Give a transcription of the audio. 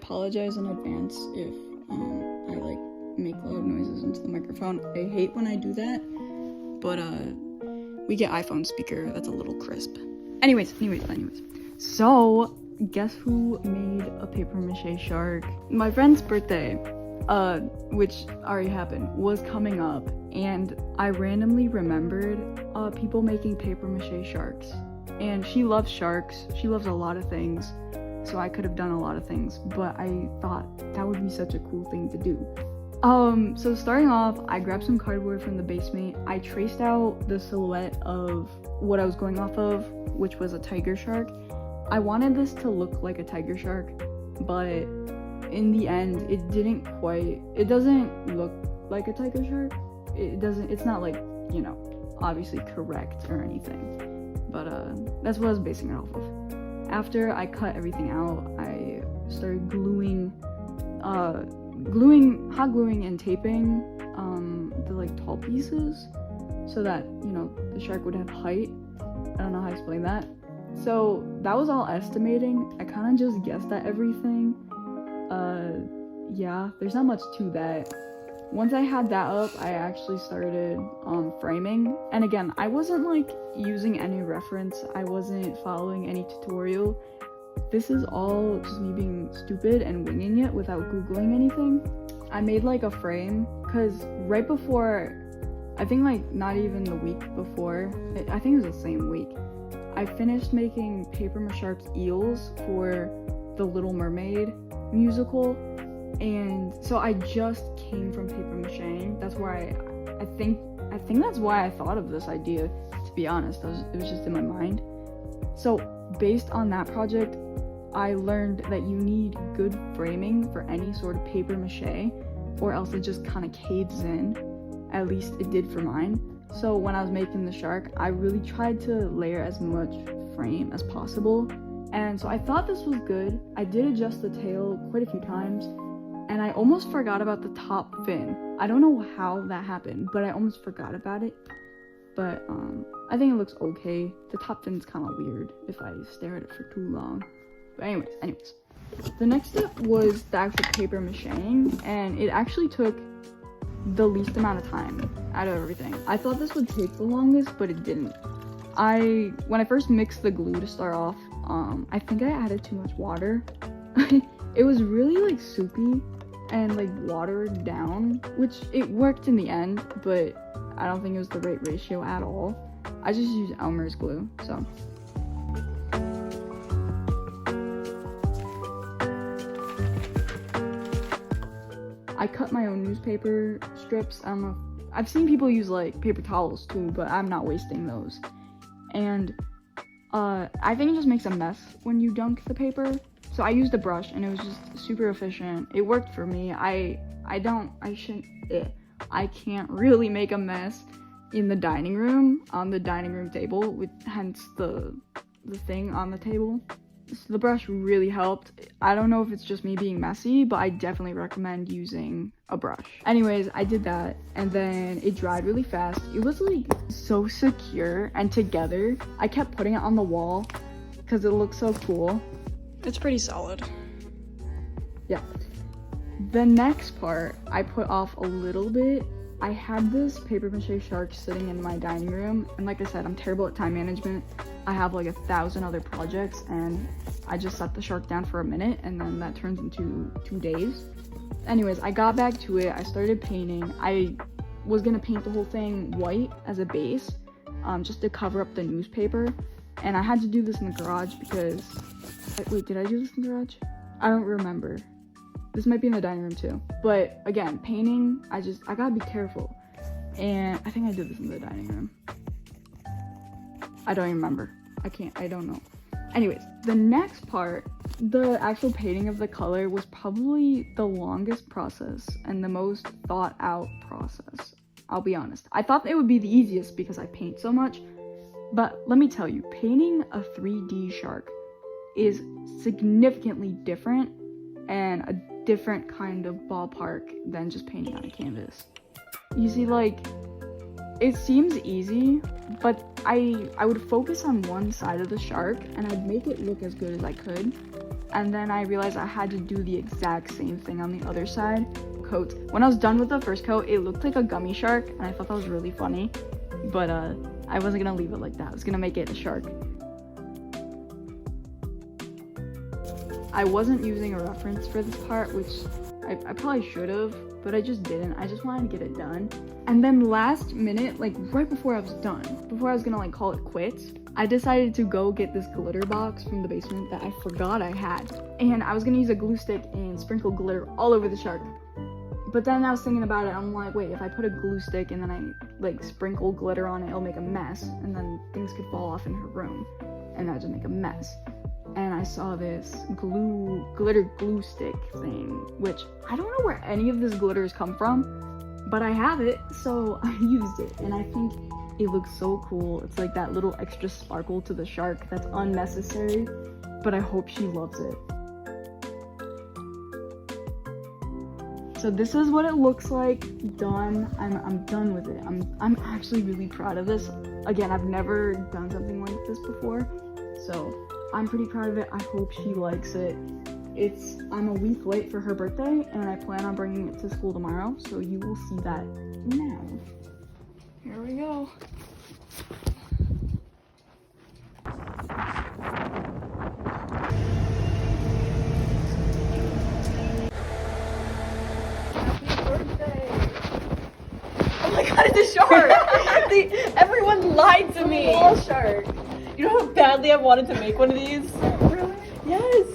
apologize in advance if I like make loud noises into the microphone. I hate when I do that, but we get iPhone speaker that's a little crisp. Anyways. So, guess who made a papier-mâché shark? My friend's birthday, which already happened, was coming up, and I randomly remembered people making papier-mâché sharks. And she loves sharks. She loves a lot of things. So I could have done a lot of things, but I thought that would be such a cool thing to do. So starting off, I grabbed some cardboard from the basement. I traced out the silhouette of what I was going off of, which was a tiger shark. I wanted this to look like a tiger shark, but in the end, it doesn't look like a tiger shark. It's not like, obviously correct or anything, but that's what I was basing it off of. After I cut everything out, I started hot gluing and taping the like tall pieces so that the shark would have height. I don't know how to explain that. So that was all estimating. I kind of just guessed at everything. Yeah, there's not much to that. Once I had that up, I actually started framing. And again, I wasn't like using any reference. I wasn't following any tutorial. This is all just me being stupid and winging it without Googling anything. I made like a frame because right before, I think like not even the week before, I think it was the same week, I finished making papier-mâché eels for the Little Mermaid musical. And so I just came from papier-mâché. That's where I think that's why I thought of this idea, to be honest. It was just in my mind. So based on that project, I learned that you need good framing for any sort of papier-mâché, or else it just kind of caves in. At least it did for mine. So when I was making the shark, I really tried to layer as much frame as possible. And so I thought this was good. I did adjust the tail quite a few times, and I almost forgot about the top fin. I don't know how that happened, but I almost forgot about it. But I think it looks okay. The top fin's kind of weird if I stare at it for too long. But anyways. The next step was the actual papier-mâché, and it actually took the least amount of time out of everything. I thought this would take the longest, but it didn't. When I first mixed the glue to start off, I think I added too much water. It was really like soupy and like watered down, which it worked in the end, but I don't think it was the right ratio at all. I just used Elmer's glue, so. I cut my own newspaper strips. I don't know. I've seen people use like paper towels too, but I'm not wasting those. And I think it just makes a mess when you dunk the paper. So I used a brush and it was just super efficient. It worked for me. I can't really make a mess in the dining room, on the dining room table, with hence the thing on the table. So the brush really helped. I don't know if it's just me being messy, but I definitely recommend using a brush. Anyways, I did that, and then it dried really fast. It was like so secure and together. I kept putting it on the wall because it looked so cool. It's pretty solid. Yeah. The next part I put off a little bit. I had this papier-mâché shark sitting in my dining room, and like I said, I'm terrible at time management. I have like 1,000 other projects, and I just set the shark down for a minute, and then that turns into 2 days. Anyways, I got back to it. I started painting. I was gonna paint the whole thing white as a base, just to cover up the newspaper. And I had to do this in the garage because, wait, did I do this in the garage? I don't remember. This might be in the dining room too. But again, painting, I gotta be careful. And I think I did this in the dining room. I don't even remember. I don't know. Anyways, the next part, the actual painting of the color, was probably the longest process and the most thought out process. I'll be honest. I thought it would be the easiest because I paint so much. But let me tell you, painting a 3D shark is significantly different and a different kind of ballpark than just painting on a canvas. You see, like, it seems easy, but I would focus on one side of the shark and I'd make it look as good as I could. And then I realized I had to do the exact same thing on the other side. Coat. When I was done with the first coat, it looked like a gummy shark, and I thought that was really funny. But I wasn't gonna leave it like that. I was gonna make it a shark. I wasn't using a reference for this part, which I probably should have, but I just didn't. I just wanted to get it done. And then last minute, like right before I was done, before I was gonna like call it quits, I decided to go get this glitter box from the basement that I forgot I had. And I was gonna use a glue stick and sprinkle glitter all over the shark. But then I was thinking about it, I'm like, wait, if I put a glue stick and then I like sprinkle glitter on it, it'll make a mess, and then things could fall off in her room, and that would just make a mess. And I saw this glitter glue stick thing, which I don't know where any of this glitter has come from, but I have it, so I used it, and I think it looks so cool. It's like that little extra sparkle to the shark that's unnecessary, but I hope she loves it. So this is what it looks like done. I'm done with it. I'm actually really proud of this. Again, I've never done something like this before, so I'm pretty proud of it. I hope she likes it. I'm a week late for her birthday, and I plan on bringing it to school tomorrow, so you will see that now. Here we go. God, it's a shark! Everyone lied to me! It's a shark. You know how badly I wanted to make one of these? Really? Yes!